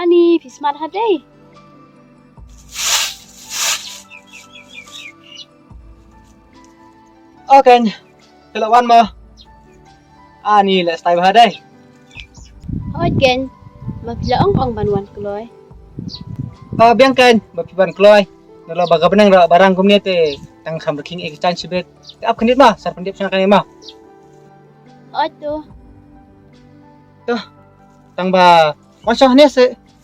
Ani, Fismat hadai. Oke, kelawan mo. Ani, let's tayo haday. Hoi Ken, mapilaong ang banuan kuloy. Biang kan, mapiban kloy. Nala baga benang barang kumnya te tang samreking ikan sibet. Ap kendit mah, sar pendip sana kan mah. Hoi tu, Tang ba, masih ni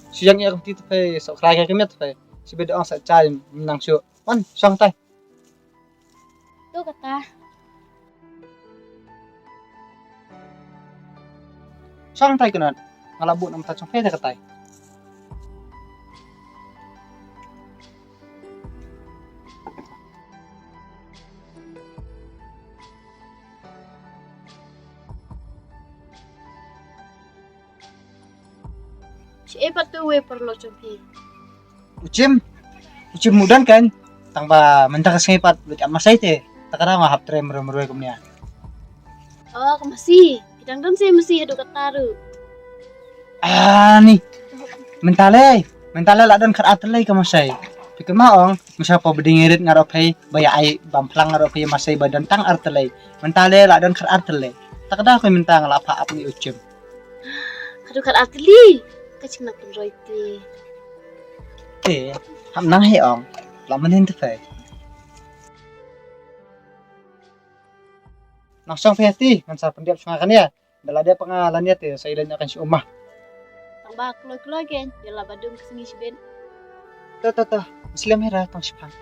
siyang iya kumti te sok raya kemnya te. Sibet ang sa chai menang syu. Man, sang tai. tu kata. Sang tai kenan. Ngalabu nam ta sang fe te katai. Siapa tu we perlu cumpi? Ucim mudan kan. Tang ba mentang sengipat buat amasai te. Takara mah hap tre meru-meru kumnya. Oh, masih. Bidang dan saya masih ada kataru. Nih. Mentale ladon kar atlay ka masay. Pikir maong, masya po bedingirit ngaropay baya ay bamplang ngaropay masay badan tang artlay. Mentale ladon kar atlay. Takada ko mentang lapa ap ni ucim. Aduh kat atli. Kacing nak tunroy ti. Ham nang heong. Lamanin te fay. Nangsang festi ngan sa pendiap sungakan ya. Dala dia pengalannya te sa ilan akan si umah. Tang ba kuloy Ken, dia badung kesengi si Ben. Tuh. Muslim hera tang sipang.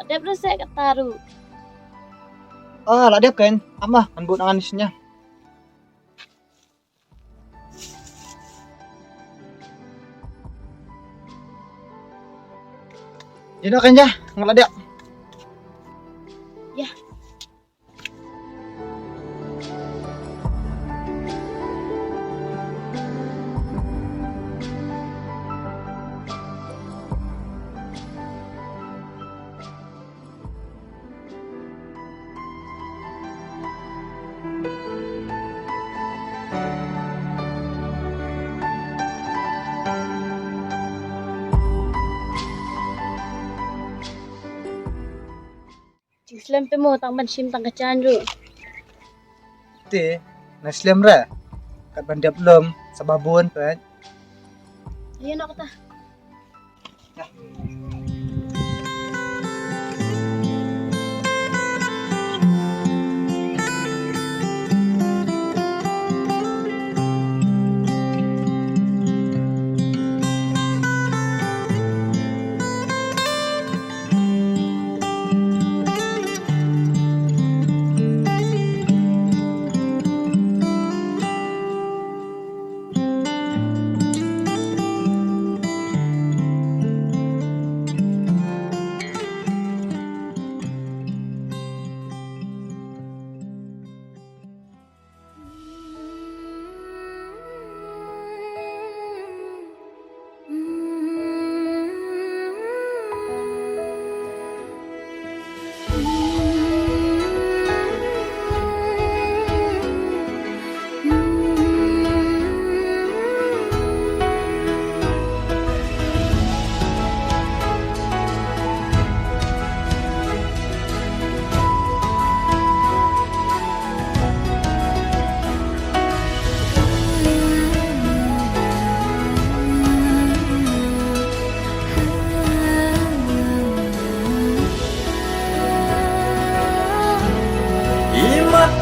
Ada berasa kataru. Ladep kan. Amah anbut nangan isinya. Ini kan ya, ngeladep. Ya. Islam pe mo tang ban sim tang kacan ru. Te, Muslim ra. Kat bandap lem sababun kan. Ayo nak kata.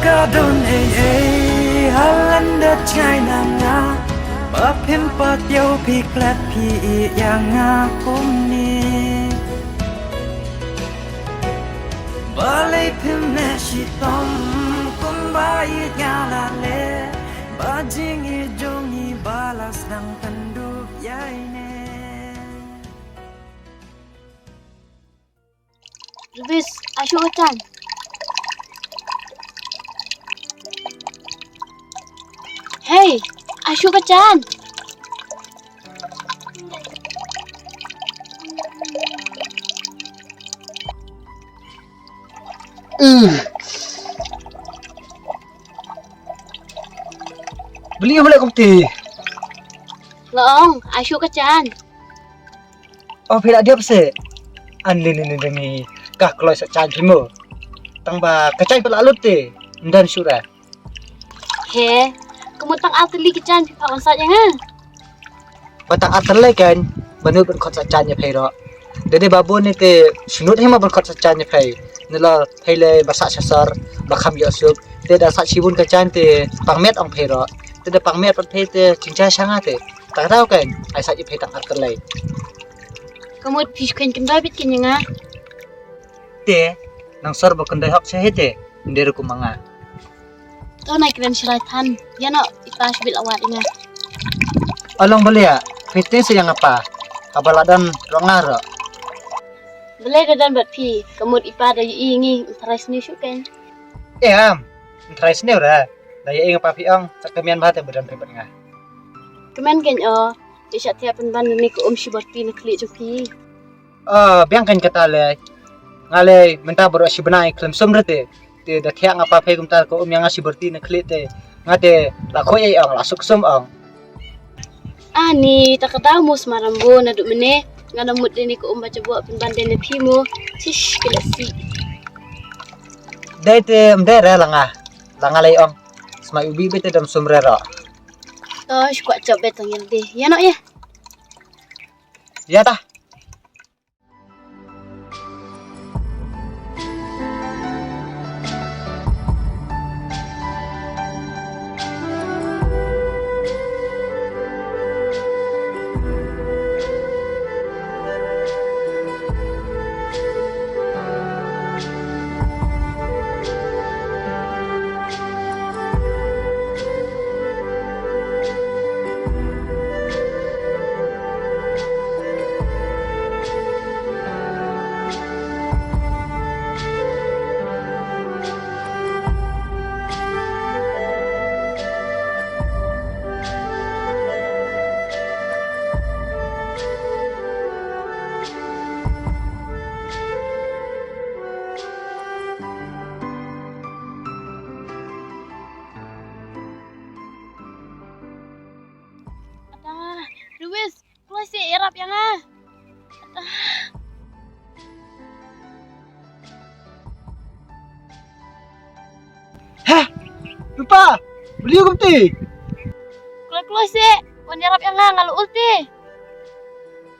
Kadon halanda China nga Bapim pat yaw piklat pi yang akum ni Balay pim ne shitom kun bayit ngalale Bajing ijong ibalas ng tanduk yay ne Rubis, Ashu Kacan. Hey, Ashu Kacan. Beli boleh kopi. Loong, Ashu Kacan. Oh, pila dia pse. Ni. Kah kalau sa mo. Tang ba kacai pala alut te. Ndan sura. He, kamu tang atli Kacan pipaonsatnya nga. Batang atle kan. Banu ben khot sa nya phai ro. Dede babu ni te sunut hema ben khot sa nya phai. Nila phai le basak sasar bakham yosuk. Te da sa sibun kacan te pangmet ong phai ro. Te da pangmet pat phai te cinca sanga te. Tak tahu kan. Ai sa phai tang atle. Kamu fish kan kendai bit kenya nga. Te nang sor ba kendai hok sehete. Ndere ku manga. Tau naik keren syaratan. Ya no, ipas bil awat nga. Along beli ya. Fitne sayang apa? Abaladan rongar. Boleh dadan bat pi. Kamu ipa da ingi terais ni syuken. Am. Try sini ora. Daya ingat papi ong. Sakamian bahate badan pebat nga. Kemen kan Isya tiapin bandan ni ko si berti na kli joki. Biang kan kata le. Ngale minta baru si benai klem somrete. Te da thiang apa pe kumtar ko yang si berti na kli te. Ngate la khoi ong la suksum ong. Ani takadamu semarambo na dumene ngana mud ni ko baca buat pin bandan ni pimo. Tish kilasi. Dai te mdere langa. Langa le ong. Smai ubi bete dam somrero. Tosh kuat coba tangil deh. Ya no ya. Ya tah. Luis, keluar si Irap yang ah. Hah? Lupa. Beli kopi. Keluar si. Wan Irap yang ah ngalu ulti.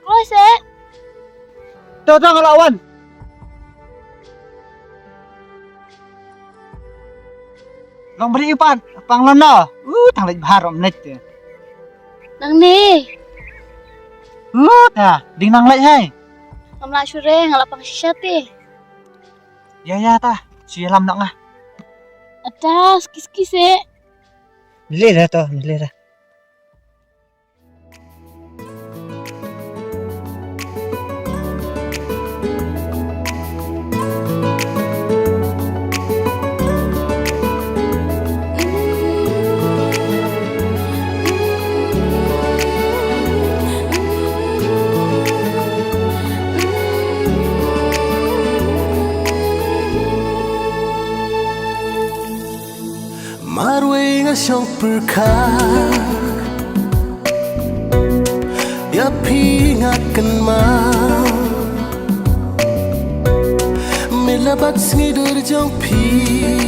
Keluar si. Tahu ngelawan. Long beli ipan. Panglono. Tang lej baharom net. Nang ni. Dah, ding nang lej hai. Ngamla syure ngalapang sisyati. Ya tah. Sialam nak ngah. Atas kis-kis eh. Nilai dah. Marway nga siyang perkak Yapingakan ma Milabat ngidur jang pi